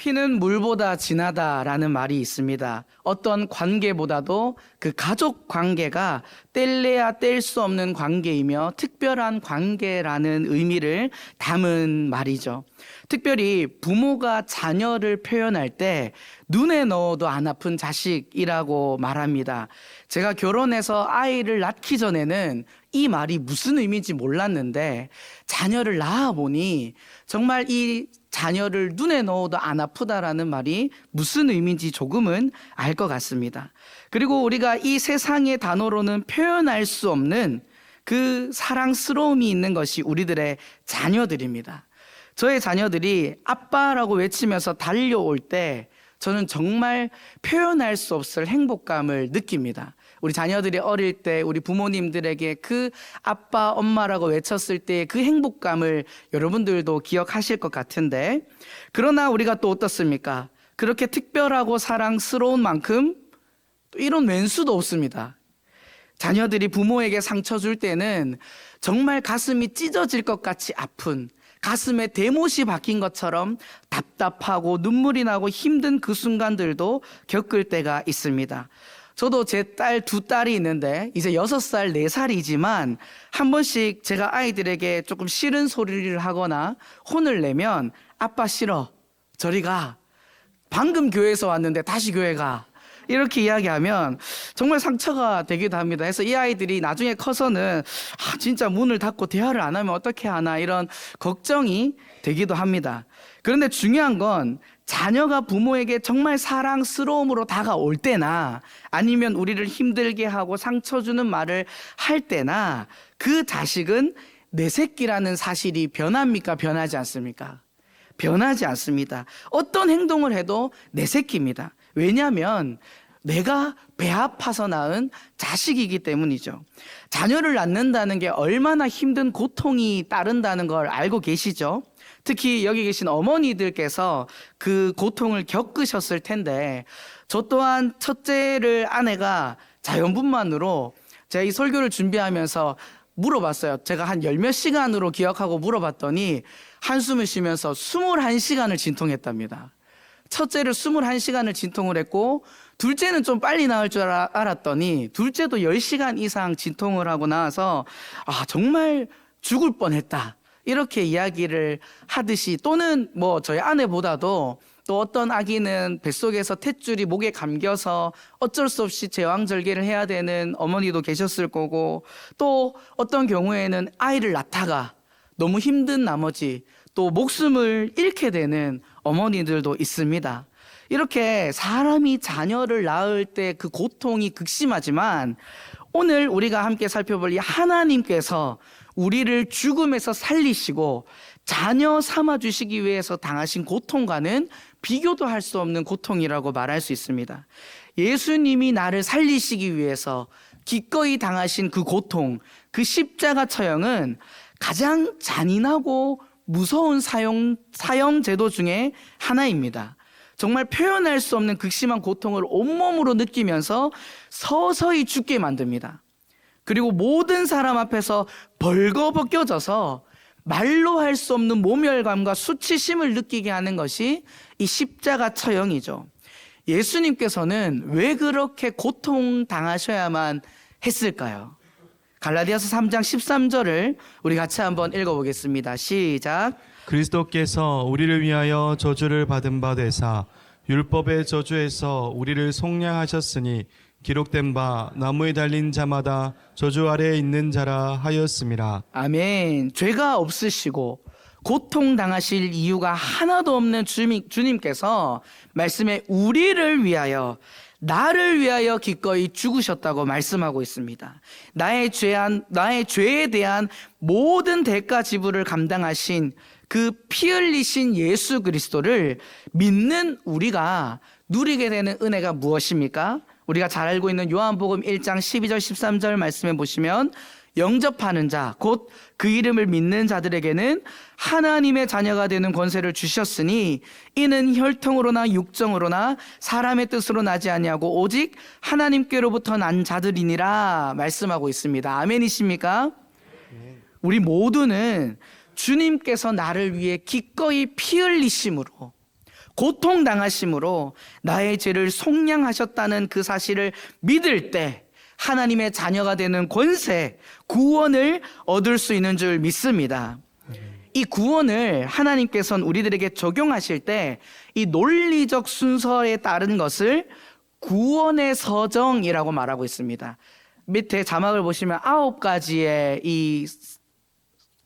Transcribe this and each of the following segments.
피는 물보다 진하다라는 말이 있습니다. 어떤 관계보다도 그 가족 관계가 뗄래야 뗄 수 없는 관계이며 특별한 관계라는 의미를 담은 말이죠. 특별히 부모가 자녀를 표현할 때 눈에 넣어도 안 아픈 자식이라고 말합니다. 제가 결혼해서 아이를 낳기 전에는 이 말이 무슨 의미인지 몰랐는데 자녀를 낳아보니 정말 이 자녀를 눈에 넣어도 안 아프다라는 말이 무슨 의미인지 조금은 알 것 같습니다. 그리고 우리가 이 세상의 단어로는 표현할 수 없는 그 사랑스러움이 있는 것이 우리들의 자녀들입니다. 저의 자녀들이 아빠라고 외치면서 달려올 때 저는 정말 표현할 수 없을 행복감을 느낍니다. 우리 자녀들이 어릴 때 우리 부모님들에게 그 아빠, 엄마라고 외쳤을 때의 그 행복감을 여러분들도 기억하실 것 같은데, 그러나 우리가 또 어떻습니까? 그렇게 특별하고 사랑스러운 만큼 또 이런 왼수도 없습니다. 자녀들이 부모에게 상처 줄 때는 정말 가슴이 찢어질 것 같이 아픈, 가슴에 대못이 박힌 것처럼 답답하고 눈물이 나고 힘든 그 순간들도 겪을 때가 있습니다. 저도 제 딸 두 딸이 있는데 이제 6살, 4살이지만 한 번씩 제가 아이들에게 조금 싫은 소리를 하거나 혼을 내면 아빠 싫어, 저리 가, 방금 교회에서 왔는데 다시 교회 가, 이렇게 이야기하면 정말 상처가 되기도 합니다. 그래서 이 아이들이 나중에 커서는 진짜 문을 닫고 대화를 안 하면 어떻게 하나 이런 걱정이 되기도 합니다. 그런데 중요한 건 자녀가 부모에게 정말 사랑스러움으로 다가올 때나 아니면 우리를 힘들게 하고 상처 주는 말을 할 때나 그 자식은 내 새끼라는 사실이 변합니까? 변하지 않습니까? 변하지 않습니다. 어떤 행동을 해도 내 새끼입니다. 왜냐하면 내가 배 아파서 낳은 자식이기 때문이죠. 자녀를 낳는다는 게 얼마나 힘든 고통이 따른다는 걸 알고 계시죠? 특히 여기 계신 어머니들께서 그 고통을 겪으셨을 텐데, 저 또한 첫째를 아내가 자연분만으로 제가 이 설교를 준비하면서 물어봤어요. 제가 한 10몇 시간으로 기억하고 물어봤더니 한숨을 쉬면서 21시간을 진통했답니다. 첫째를 21시간을 진통을 했고 둘째는 좀 빨리 나을 줄 알았더니 둘째도 10시간 이상 진통을 하고 나와서 정말 죽을 뻔했다, 이렇게 이야기를 하듯이, 또는 저희 아내보다도 또 어떤 아기는 뱃속에서 탯줄이 목에 감겨서 어쩔 수 없이 제왕절개를 해야 되는 어머니도 계셨을 거고, 또 어떤 경우에는 아이를 낳다가 너무 힘든 나머지 또 목숨을 잃게 되는 어머니들도 있습니다. 이렇게 사람이 자녀를 낳을 때 그 고통이 극심하지만 오늘 우리가 함께 살펴볼 이 하나님께서 우리를 죽음에서 살리시고 자녀 삼아주시기 위해서 당하신 고통과는 비교도 할 수 없는 고통이라고 말할 수 있습니다. 예수님이 나를 살리시기 위해서 기꺼이 당하신 그 고통, 그 십자가 처형은 가장 잔인하고 무서운 사형 제도 중에 하나입니다. 정말 표현할 수 없는 극심한 고통을 온몸으로 느끼면서 서서히 죽게 만듭니다. 그리고 모든 사람 앞에서 벌거벗겨져서 말로 할 수 없는 모멸감과 수치심을 느끼게 하는 것이 이 십자가 처형이죠. 예수님께서는 왜 그렇게 고통당하셔야만 했을까요? 갈라디아서 3장 13절을 우리 같이 한번 읽어보겠습니다. 시작. 그리스도께서 우리를 위하여 저주를 받은 바 되사 율법의 저주에서 우리를 속량하셨으니 기록된 바 나무에 달린 자마다 저주 아래에 있는 자라 하였음이라. 아멘. 죄가 없으시고 고통당하실 이유가 하나도 없는 주님께서 말씀에 우리를 위하여, 나를 위하여 기꺼이 죽으셨다고 말씀하고 있습니다. 나의 죄에 대한 모든 대가 지불을 감당하신 그 피 흘리신 예수 그리스도를 믿는 우리가 누리게 되는 은혜가 무엇입니까? 우리가 잘 알고 있는 요한복음 1장 12절 13절 말씀해 보시면, 영접하는 자, 곧 그 이름을 믿는 자들에게는 하나님의 자녀가 되는 권세를 주셨으니 이는 혈통으로나 육정으로나 사람의 뜻으로 나지 아니하고 오직 하나님께로부터 난 자들이니라 말씀하고 있습니다. 아멘이십니까? 우리 모두는 주님께서 나를 위해 기꺼이 피 흘리심으로, 고통당하심으로 나의 죄를 속량하셨다는 그 사실을 믿을 때 하나님의 자녀가 되는 권세, 구원을 얻을 수 있는 줄 믿습니다. 이 구원을 하나님께서는 우리들에게 적용하실 때 이 논리적 순서에 따른 것을 구원의 서정이라고 말하고 있습니다. 밑에 자막을 보시면 9가지의 이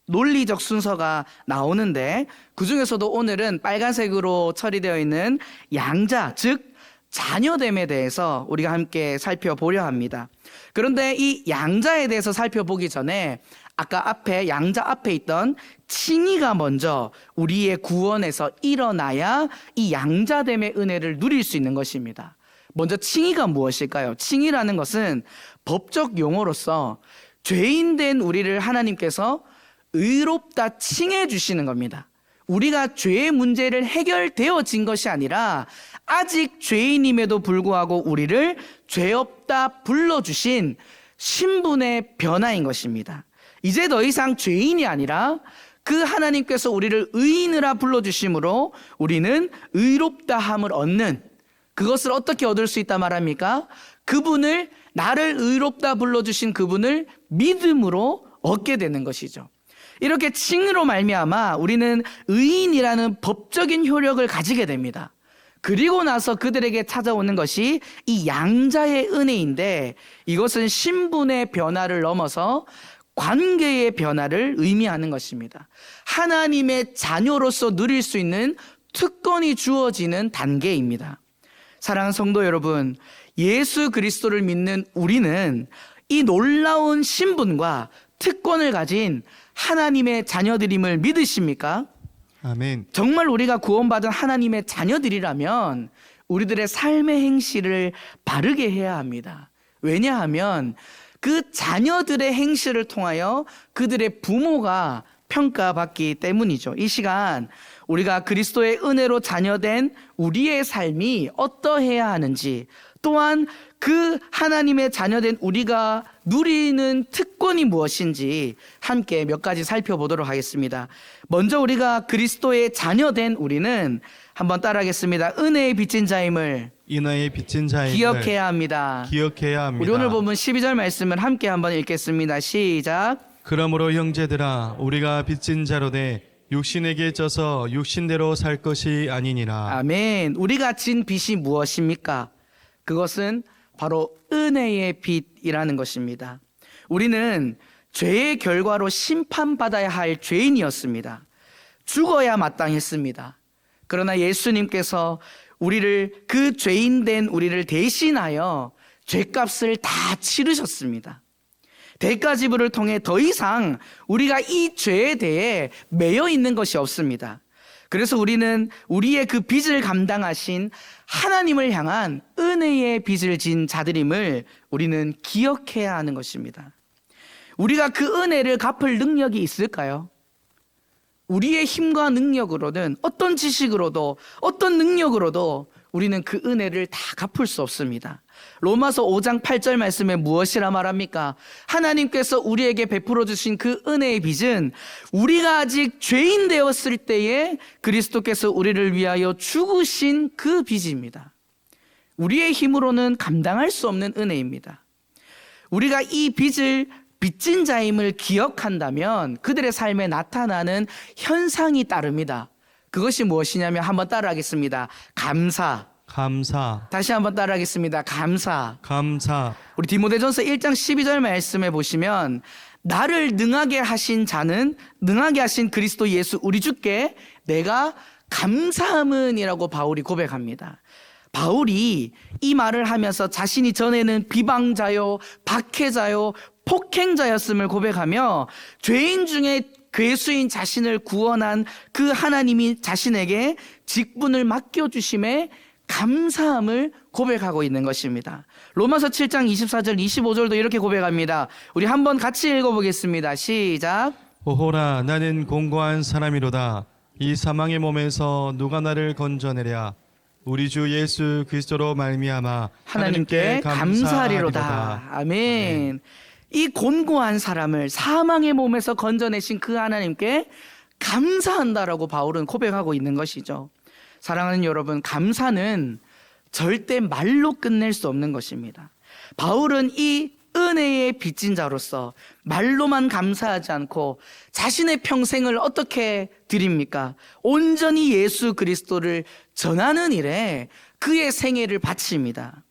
논리적 순서가 나오는데 그 중에서도 오늘은 빨간색으로 처리되어 있는 양자, 즉 자녀됨에 대해서 우리가 함께 살펴보려 합니다. 그런데 이 양자에 대해서 살펴보기 전에 아까 양자 앞에 있던 칭의가 먼저 우리의 구원에서 일어나야 이 양자됨의 은혜를 누릴 수 있는 것입니다. 먼저 칭의가 무엇일까요? 칭의라는 것은 법적 용어로서 죄인된 우리를 하나님께서 의롭다 칭해 주시는 겁니다. 우리가 죄의 문제를 해결되어진 것이 아니라 아직 죄인임에도 불구하고 우리를 죄 없다 불러주신 신분의 변화인 것입니다. 이제 더 이상 죄인이 아니라 그 하나님께서 우리를 의인이라 불러주심으로 우리는 의롭다함을 얻는, 그것을 어떻게 얻을 수 있다 말합니까? 그분을, 나를 의롭다 불러주신 그분을 믿음으로 얻게 되는 것이죠. 이렇게 칭의로 말미암아 우리는 의인이라는 법적인 효력을 가지게 됩니다. 그리고 나서 그들에게 찾아오는 것이 이 양자의 은혜인데, 이것은 신분의 변화를 넘어서 관계의 변화를 의미하는 것입니다. 하나님의 자녀로서 누릴 수 있는 특권이 주어지는 단계입니다. 사랑하는 성도 여러분, 예수 그리스도를 믿는 우리는 이 놀라운 신분과 특권을 가진 하나님의 자녀들임을 믿으십니까? 아멘. 정말 우리가 구원받은 하나님의 자녀들이라면 우리들의 삶의 행실을 바르게 해야 합니다. 왜냐하면 그 자녀들의 행실을 통하여 그들의 부모가 평가받기 때문이죠. 이 시간 우리가 그리스도의 은혜로 자녀된 우리의 삶이 어떠해야 하는지, 또한 그 하나님의 자녀된 우리가 누리는 특권이 무엇인지 함께 몇 가지 살펴보도록 하겠습니다. 먼저 우리가 그리스도의 자녀된 우리는 한번 따라하겠습니다. 은혜의 빚진 자임을 인하의 빚진 자임을 기억해야 합니다. 기억해야 합니다. 우리 오늘 보면 12절 말씀을 함께 한번 읽겠습니다. 시작. 그러므로 형제들아, 우리가 빚진 자로되 육신에게 져서 육신대로 살 것이 아니니라. 아멘. 우리가 진 빚이 무엇입니까? 그것은 바로 은혜의 빚이라는 것입니다. 우리는 죄의 결과로 심판받아야 할 죄인이었습니다. 죽어야 마땅했습니다. 그러나 예수님께서 우리를, 그 죄인된 우리를 대신하여 죄값을 다 치르셨습니다. 대가 지불을 통해 더 이상 우리가 이 죄에 대해 매여 있는 것이 없습니다. 그래서 우리는 우리의 그 빚을 감당하신 하나님을 향한 은혜의 빚을 진 자들임을 우리는 기억해야 하는 것입니다. 우리가 그 은혜를 갚을 능력이 있을까요? 우리의 힘과 능력으로는, 어떤 지식으로도 어떤 능력으로도 우리는 그 은혜를 다 갚을 수 없습니다. 로마서 5장 8절 말씀에 무엇이라 말합니까? 하나님께서 우리에게 베풀어 주신 그 은혜의 빚은 우리가 아직 죄인 되었을 때에 그리스도께서 우리를 위하여 죽으신 그 빚입니다. 우리의 힘으로는 감당할 수 없는 은혜입니다. 우리가 이 빚진 자임을 기억한다면 그들의 삶에 나타나는 현상이 따릅니다. 그것이 무엇이냐면 한번 따라하겠습니다. 감사. 다시 한번 따라하겠습니다. 감사. 우리 디모데전서 1장 12절 말씀에 보시면 나를 능하게 하신 자는, 능하게 하신 그리스도 예수 우리 주께 내가 감사함은이라고 바울이 고백합니다. 바울이 이 말을 하면서 자신이 전에는 비방자요, 박해자요, 폭행자였음을 고백하며 죄인 중에 괴수인 자신을 구원한 그 하나님이 자신에게 직분을 맡겨주심에 감사함을 고백하고 있는 것입니다. 로마서 7장 24절 25절도 이렇게 고백합니다. 우리 한번 같이 읽어보겠습니다. 시작. 오호라, 나는 공고한 사람이로다. 이 사망의 몸에서 누가 나를 건져내랴. 우리 주 예수 그리스도로 말미암아 하나님께 감사하리로다. 아멘. 이 곤고한 사람을 사망의 몸에서 건져내신 그 하나님께 감사한다라고 바울은 고백하고 있는 것이죠. 사랑하는 여러분, 감사는 절대 말로 끝낼 수 없는 것입니다. 바울은 이 은혜의 빚진 자로서 말로만 감사하지 않고 자신의 평생을 어떻게 드립니까? 온전히 예수 그리스도를 전하는 일에 그의 생애를 바칩니다.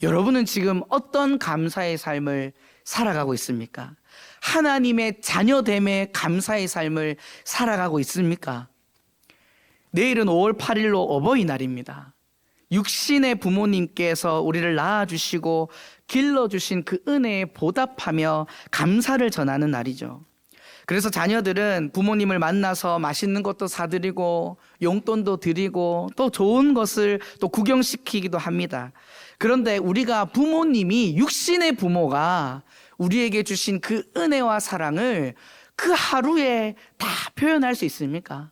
여러분은 지금 어떤 감사의 삶을 살아가고 있습니까? 하나님의 자녀됨의 감사의 삶을 살아가고 있습니까? 내일은 5월 8일로 어버이날입니다. 육신의 부모님께서 우리를 낳아주시고 길러주신 그 은혜에 보답하며 감사를 전하는 날이죠. 그래서 자녀들은 부모님을 만나서 맛있는 것도 사드리고 용돈도 드리고 또 좋은 것을 또 구경시키기도 합니다. 그런데 우리가 부모님이 육신의 부모가 우리에게 주신 그 은혜와 사랑을 그 하루에 다 표현할 수 있습니까?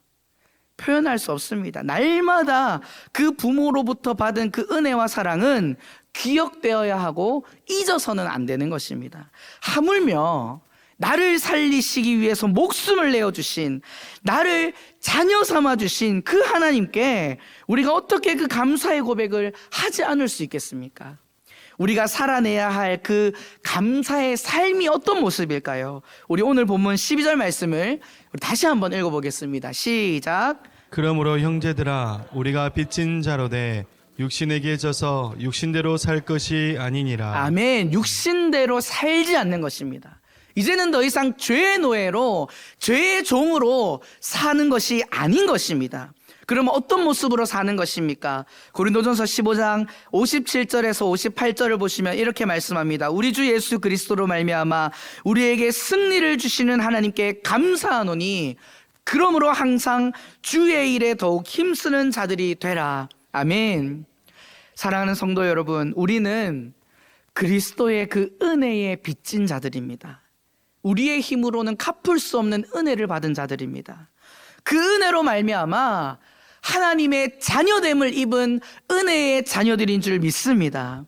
표현할 수 없습니다. 날마다 그 부모로부터 받은 그 은혜와 사랑은 기억되어야 하고 잊어서는 안 되는 것입니다. 하물며 나를 살리시기 위해서 목숨을 내어주신, 나를 자녀 삼아주신 그 하나님께 우리가 어떻게 그 감사의 고백을 하지 않을 수 있겠습니까? 우리가 살아내야 할 그 감사의 삶이 어떤 모습일까요? 우리 오늘 본문 12절 말씀을 다시 한번 읽어보겠습니다. 시작. 그러므로 형제들아 우리가 빚진 자로되 육신에게 져서 육신대로 살 것이 아니니라. 아멘. 육신대로 살지 않는 것입니다. 이제는 더 이상 죄의 노예로, 죄의 종으로 사는 것이 아닌 것입니다. 그러면 어떤 모습으로 사는 것입니까? 고린도전서 15장 57절에서 58절을 보시면 이렇게 말씀합니다. 우리 주 예수 그리스도로 말미암아 우리에게 승리를 주시는 하나님께 감사하노니 그러므로 항상 주의 일에 더욱 힘쓰는 자들이 되라. 아멘. 사랑하는 성도 여러분, 우리는 그리스도의 그 은혜에 빚진 자들입니다. 우리의 힘으로는 갚을 수 없는 은혜를 받은 자들입니다. 그 은혜로 말미암아 하나님의 자녀됨을 입은 은혜의 자녀들인 줄 믿습니다.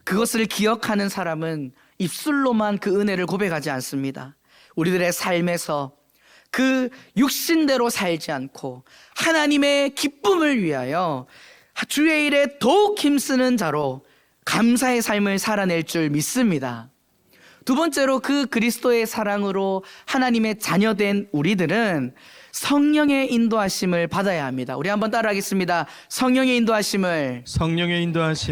그것을 기억하는 사람은 입술로만 그 은혜를 고백하지 않습니다. 우리들의 삶에서 그 육신대로 살지 않고 하나님의 기쁨을 위하여 주의 일에 더욱 힘쓰는 자로 감사의 삶을 살아낼 줄 믿습니다. 두 번째로 그 그리스도의 사랑으로 하나님의 자녀된 우리들은 성령의 인도하심을 받아야 합니다. 우리 한번 따라하겠습니다. 성령의 인도하심을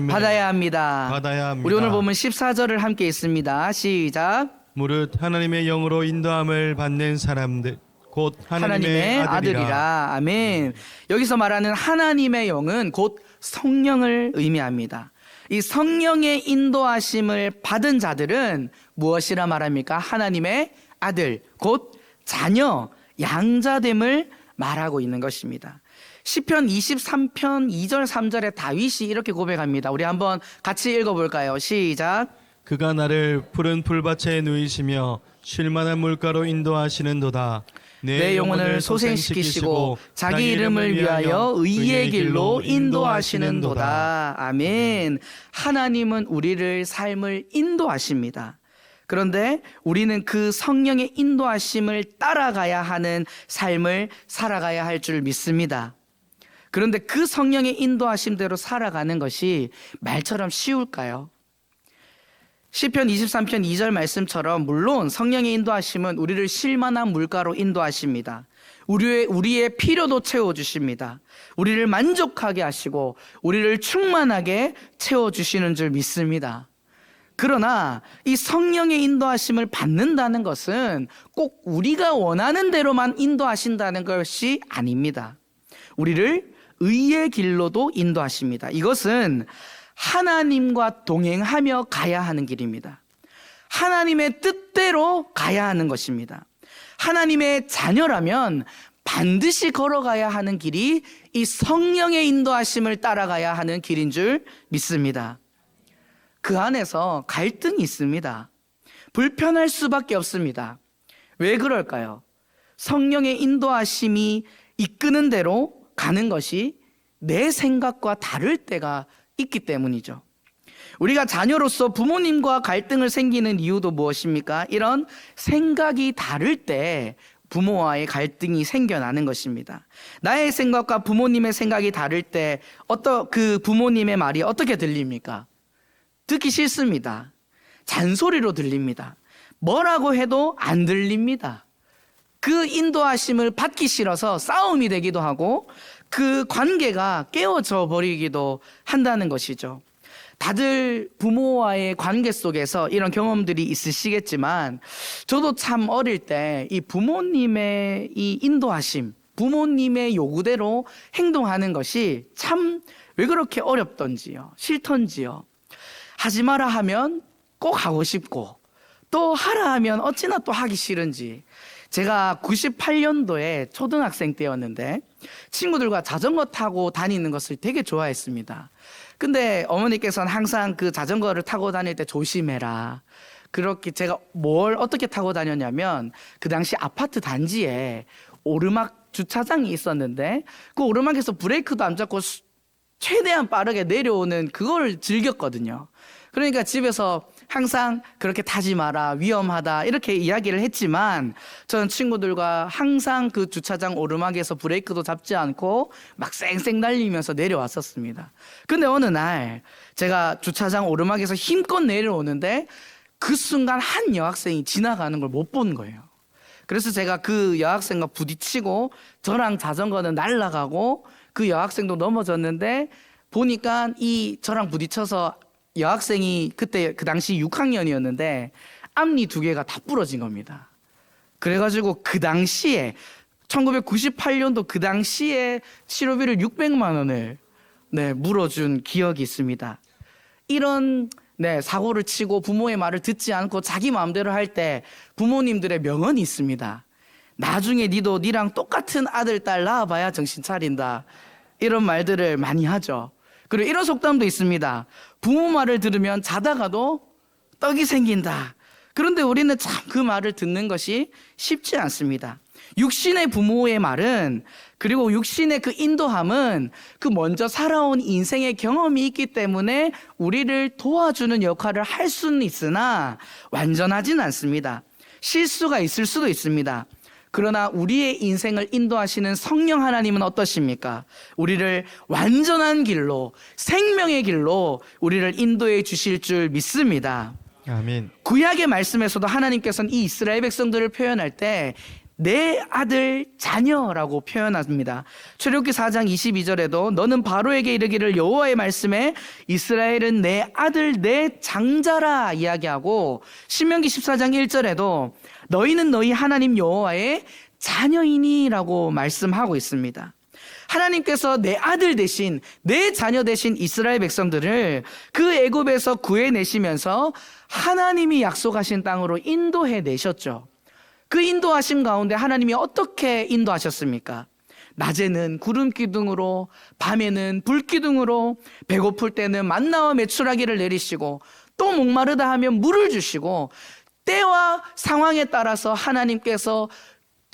받아야 합니다. 우리 오늘 보면 14절을 함께 읽습니다. 시작. 무릇 하나님의 영으로 인도함을 받는 사람들 곧 하나님의 아들이라. 아멘. 여기서 말하는 하나님의 영은 곧 성령을 의미합니다. 이 성령의 인도하심을 받은 자들은 무엇이라 말합니까? 하나님의 아들, 곧 자녀, 양자됨을 말하고 있는 것입니다. 시편 23편 2절 3절에 다윗이 이렇게 고백합니다. 우리 한번 같이 읽어볼까요? 시작. 그가 나를 푸른 풀밭에 누이시며 쉴만한 물가로 인도하시는도다. 내 영혼을 소생시키시고 자기 이름을 위하여 의의 길로 인도하시는도다. 아멘. 하나님은 우리를 삶을 인도하십니다. 그런데 우리는 그 성령의 인도하심을 따라가야 하는 삶을 살아가야 할 줄 믿습니다. 그런데 그 성령의 인도하심대로 살아가는 것이 말처럼 쉬울까요? 시편 23편 2절 말씀처럼 물론 성령의 인도하심은 우리를 쉴만한 물가로 인도하십니다. 우리의 필요도 채워주십니다. 우리를 만족하게 하시고 우리를 충만하게 채워주시는 줄 믿습니다. 그러나 이 성령의 인도하심을 받는다는 것은 꼭 우리가 원하는 대로만 인도하신다는 것이 아닙니다. 우리를 의의 길로도 인도하십니다. 이것은 하나님과 동행하며 가야 하는 길입니다. 하나님의 뜻대로 가야 하는 것입니다. 하나님의 자녀라면 반드시 걸어가야 하는 길이 이 성령의 인도하심을 따라가야 하는 길인 줄 믿습니다. 그 안에서 갈등이 있습니다. 불편할 수밖에 없습니다. 왜 그럴까요? 성령의 인도하심이 이끄는 대로 가는 것이 내 생각과 다를 때가 있기 때문이죠. 우리가 자녀로서 부모님과 갈등을 생기는 이유도 무엇입니까? 이런 생각이 다를 때 부모와의 갈등이 생겨나는 것입니다. 나의 생각과 부모님의 생각이 다를 때 그 부모님의 말이 어떻게 들립니까? 듣기 싫습니다. 잔소리로 들립니다. 뭐라고 해도 안 들립니다. 그 인도하심을 받기 싫어서 싸움이 되기도 하고 그 관계가 깨어져 버리기도 한다는 것이죠. 다들 부모와의 관계 속에서 이런 경험들이 있으시겠지만 저도 참 어릴 때 이 부모님의 이 인도하심, 부모님의 요구대로 행동하는 것이 참 왜 그렇게 어렵던지요, 싫던지요. 하지 마라 하면 꼭 하고 싶고 또 하라 하면 어찌나 또 하기 싫은지. 제가 98년도에 초등학생 때였는데 친구들과 자전거 타고 다니는 것을 되게 좋아했습니다. 근데 어머니께서는 항상 그 자전거를 타고 다닐 때 조심해라. 그렇게 제가 뭘 어떻게 타고 다녔냐면 그 당시 아파트 단지에 오르막 주차장이 있었는데 그 오르막에서 브레이크도 안 잡고 최대한 빠르게 내려오는 그걸 즐겼거든요. 그러니까 집에서 항상 그렇게 타지 마라, 위험하다 이렇게 이야기를 했지만 저는 친구들과 항상 그 주차장 오르막에서 브레이크도 잡지 않고 막 쌩쌩 달리면서 내려왔었습니다. 근데 어느 날 제가 주차장 오르막에서 힘껏 내려오는데 그 순간 한 여학생이 지나가는 걸 못 본 거예요. 그래서 제가 그 여학생과 부딪히고 저랑 자전거는 날아가고 그 여학생도 넘어졌는데 보니까 이 저랑 부딪혀서 여학생이 그때 그 당시 6학년이었는데 앞니 2개가 다 부러진 겁니다. 그래가지고 그 당시에 1998년도 그 당시에 치료비를 600만 원을 물어준 기억이 있습니다. 이런 사고를 치고 부모의 말을 듣지 않고 자기 마음대로 할 때 부모님들의 명언이 있습니다. 나중에 니도 니랑 똑같은 아들, 딸 낳아봐야 정신 차린다. 이런 말들을 많이 하죠. 그리고 이런 속담도 있습니다. 부모 말을 들으면 자다가도 떡이 생긴다. 그런데 우리는 참 그 말을 듣는 것이 쉽지 않습니다. 육신의 부모의 말은, 그리고 육신의 그 인도함은 그 먼저 살아온 인생의 경험이 있기 때문에 우리를 도와주는 역할을 할 수는 있으나 완전하진 않습니다. 실수가 있을 수도 있습니다. 그러나 우리의 인생을 인도하시는 성령 하나님은 어떠십니까? 우리를 완전한 길로, 생명의 길로 우리를 인도해 주실 줄 믿습니다. 아멘. 구약의 말씀에서도 하나님께서는 이 이스라엘 백성들을 표현할 때 내 아들 자녀라고 표현합니다. 출애굽기 4장 22절에도 너는 바로에게 이르기를 여호와의 말씀에 이스라엘은 내 아들 내 장자라 이야기하고, 신명기 14장 1절에도 너희는 너희 하나님 여호와의 자녀이니라고 말씀하고 있습니다. 하나님께서 내 아들 대신, 내 자녀 대신 이스라엘 백성들을 그 애굽에서 구해내시면서 하나님이 약속하신 땅으로 인도해 내셨죠. 그 인도하심 가운데 하나님이 어떻게 인도하셨습니까? 낮에는 구름 기둥으로, 밤에는 불 기둥으로, 배고플 때는 만나와 메추라기를 내리시고, 또 목마르다 하면 물을 주시고, 때와 상황에 따라서 하나님께서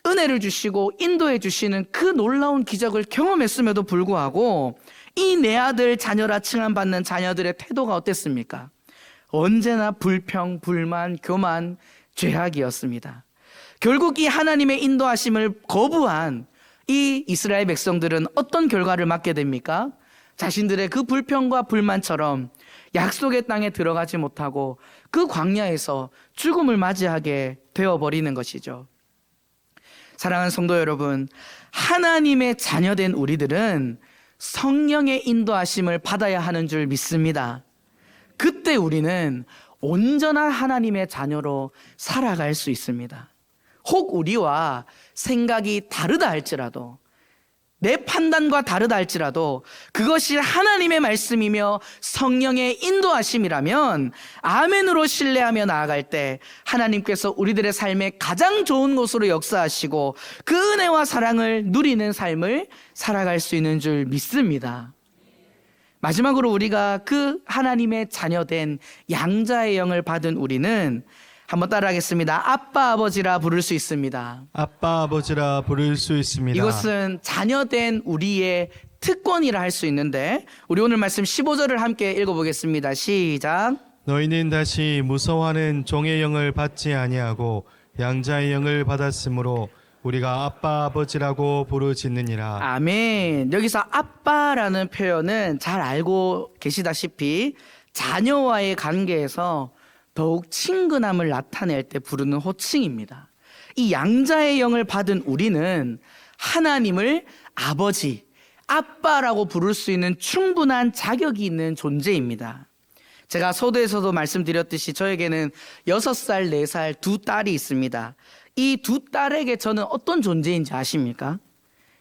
은혜를 주시고 인도해 주시는 그 놀라운 기적을 경험했음에도 불구하고 이 내 아들 자녀라 칭함받는 자녀들의 태도가 어땠습니까? 언제나 불평, 불만, 교만, 죄악이었습니다. 결국 이 하나님의 인도하심을 거부한 이 이스라엘 백성들은 어떤 결과를 맞게 됩니까? 자신들의 그 불평과 불만처럼 약속의 땅에 들어가지 못하고 그 광야에서 죽음을 맞이하게 되어버리는 것이죠. 사랑하는 성도 여러분, 하나님의 자녀된 우리들은 성령의 인도하심을 받아야 하는 줄 믿습니다. 그때 우리는 온전한 하나님의 자녀로 살아갈 수 있습니다. 혹 우리와 생각이 다르다 할지라도, 내 판단과 다르다 할지라도 그것이 하나님의 말씀이며 성령의 인도하심이라면 아멘으로 신뢰하며 나아갈 때 하나님께서 우리들의 삶에 가장 좋은 곳으로 역사하시고 그 은혜와 사랑을 누리는 삶을 살아갈 수 있는 줄 믿습니다. 마지막으로 우리가 그 하나님의 자녀된 양자의 영을 받은 우리는 한번 따라하겠습니다. 아빠 아버지라 부를 수 있습니다. 아빠 아버지라 부를 수 있습니다. 이것은 자녀된 우리의 특권이라 할 수 있는데, 우리 오늘 말씀 15절을 함께 읽어보겠습니다. 시작. 너희는 다시 무서워하는 종의 영을 받지 아니하고 양자의 영을 받았으므로 우리가 아빠 아버지라고 부르짖느니라. 아멘. 여기서 아빠라는 표현은 잘 알고 계시다시피 자녀와의 관계에서 더욱 친근함을 나타낼 때 부르는 호칭입니다. 이 양자의 영을 받은 우리는 하나님을 아버지, 아빠라고 부를 수 있는 충분한 자격이 있는 존재입니다. 제가 서두에서도 말씀드렸듯이 저에게는 6살, 4살 두 딸이 있습니다. 이 두 딸에게 저는 어떤 존재인지 아십니까?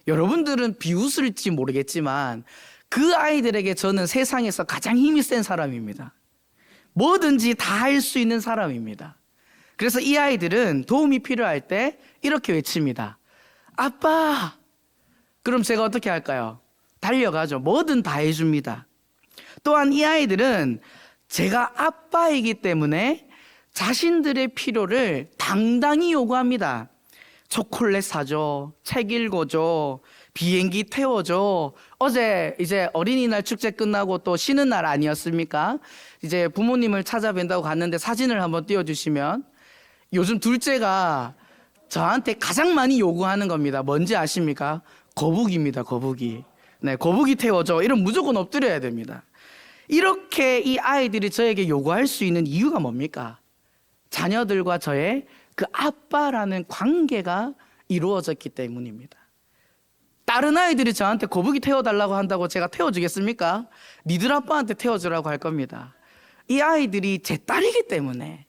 여러분들은 비웃을지 모르겠지만 그 아이들에게 저는 세상에서 가장 힘이 센 사람입니다. 뭐든지 다 할 수 있는 사람입니다. 그래서 이 아이들은 도움이 필요할 때 이렇게 외칩니다. 아빠! 그럼 제가 어떻게 할까요? 달려가죠. 뭐든 다 해줍니다. 또한 이 아이들은 제가 아빠이기 때문에 자신들의 필요를 당당히 요구합니다. 초콜릿 사줘, 책 읽어줘, 비행기 태워줘. 어제 이제 어린이날 축제 끝나고 또 쉬는 날 아니었습니까? 이제 부모님을 찾아뵌다고 갔는데 사진을 한번 띄워주시면 요즘 둘째가 저한테 가장 많이 요구하는 겁니다. 뭔지 아십니까? 거북이입니다. 거북이. 네, 거북이 태워줘. 이런 무조건 엎드려야 됩니다. 이렇게 이 아이들이 저에게 요구할 수 있는 이유가 뭡니까? 자녀들과 저의 그 아빠라는 관계가 이루어졌기 때문입니다. 다른 아이들이 저한테 거북이 태워달라고 한다고 제가 태워주겠습니까? 니들 아빠한테 태워주라고 할 겁니다. 이 아이들이 제 딸이기 때문에,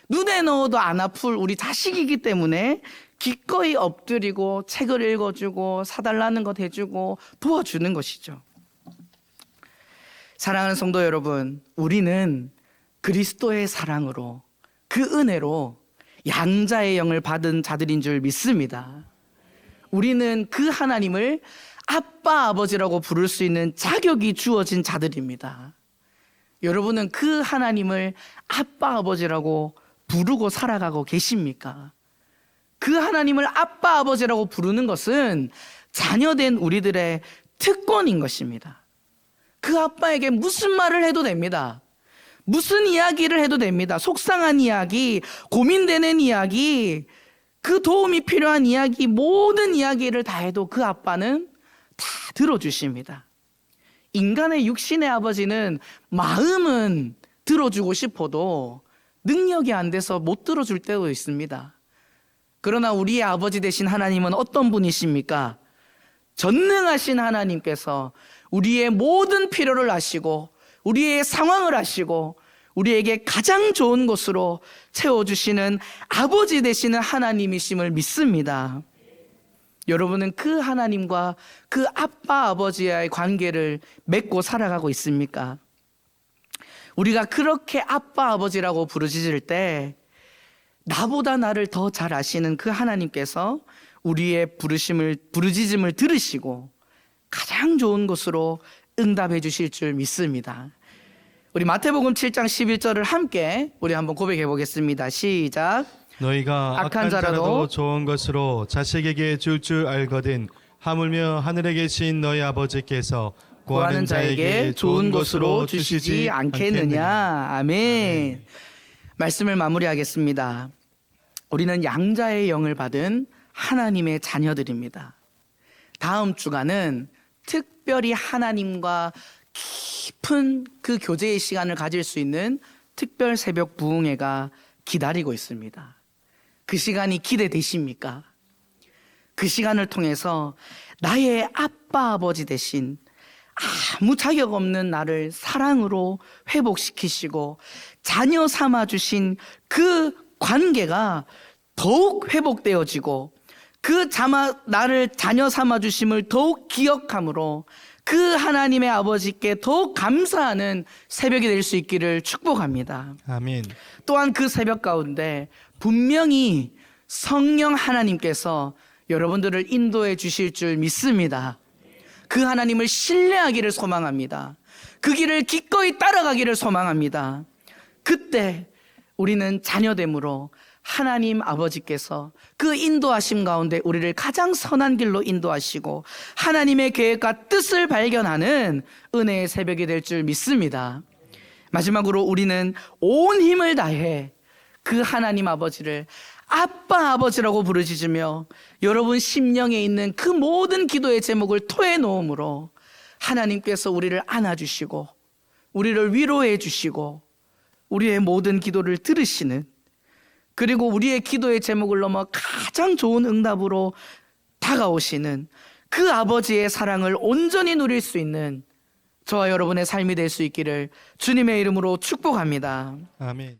눈에 넣어도 안 아플 우리 자식이기 때문에 기꺼이 엎드리고 책을 읽어주고 사달라는 것 해주고 도와주는 것이죠. 사랑하는 성도 여러분, 우리는 그리스도의 사랑으로, 그 은혜로 양자의 영을 받은 자들인 줄 믿습니다. 우리는 그 하나님을 아빠 아버지라고 부를 수 있는 자격이 주어진 자들입니다. 여러분은 그 하나님을 아빠 아버지라고 부르고 살아가고 계십니까? 그 하나님을 아빠 아버지라고 부르는 것은 자녀된 우리들의 특권인 것입니다. 그 아빠에게 무슨 말을 해도 됩니다. 무슨 이야기를 해도 됩니다. 속상한 이야기, 고민되는 이야기, 그 도움이 필요한 이야기, 모든 이야기를 다 해도 그 아빠는 다 들어주십니다. 인간의 육신의 아버지는 마음은 들어주고 싶어도 능력이 안 돼서 못 들어줄 때도 있습니다. 그러나 우리의 아버지 되신 하나님은 어떤 분이십니까? 전능하신 하나님께서 우리의 모든 필요를 아시고 우리의 상황을 아시고 우리에게 가장 좋은 곳으로 채워주시는 아버지 되시는 하나님이심을 믿습니다. 여러분은 그 하나님과 그 아빠 아버지와의 관계를 맺고 살아가고 있습니까? 우리가 그렇게 아빠 아버지라고 부르짖을 때 나보다 나를 더 잘 아시는 그 하나님께서 우리의 부르짖음을 들으시고 가장 좋은 곳으로 응답해 주실 줄 믿습니다. 우리 마태복음 7장 11절을 함께 우리 한번 고백해 보겠습니다. 시작. 너희가 악한 자라도 좋은 것으로 자식에게 줄 줄 알거든 하물며 하늘에 계신 너희 아버지께서 구하는 자에게 좋은 것으로 주시지 않겠느냐. 아멘. 말씀을 마무리하겠습니다. 우리는 양자의 영을 받은 하나님의 자녀들입니다. 다음 주간은 특별히 하나님과 깊은 그 교제의 시간을 가질 수 있는 특별 새벽 부흥회가 기다리고 있습니다. 그 시간이 기대되십니까? 그 시간을 통해서 나의 아빠 아버지 대신 아무 자격 없는 나를 사랑으로 회복시키시고 자녀 삼아 주신 그 관계가 더욱 회복되어지고 나를 자녀 삼아 주심을 더욱 기억함으로 그 하나님의 아버지께 더욱 감사하는 새벽이 될 수 있기를 축복합니다. 아멘. 또한 그 새벽 가운데 분명히 성령 하나님께서 여러분들을 인도해 주실 줄 믿습니다. 그 하나님을 신뢰하기를 소망합니다. 그 길을 기꺼이 따라가기를 소망합니다. 그때 우리는 자녀됨으로 하나님 아버지께서 그 인도하심 가운데 우리를 가장 선한 길로 인도하시고 하나님의 계획과 뜻을 발견하는 은혜의 새벽이 될 줄 믿습니다. 마지막으로 우리는 온 힘을 다해 그 하나님 아버지를 아빠 아버지라고 부르짖으며 여러분 심령에 있는 그 모든 기도의 제목을 토해 놓음으로 하나님께서 우리를 안아주시고 우리를 위로해 주시고 우리의 모든 기도를 들으시는, 그리고 우리의 기도의 제목을 넘어 가장 좋은 응답으로 다가오시는 그 아버지의 사랑을 온전히 누릴 수 있는 저와 여러분의 삶이 될 수 있기를 주님의 이름으로 축복합니다. 아멘.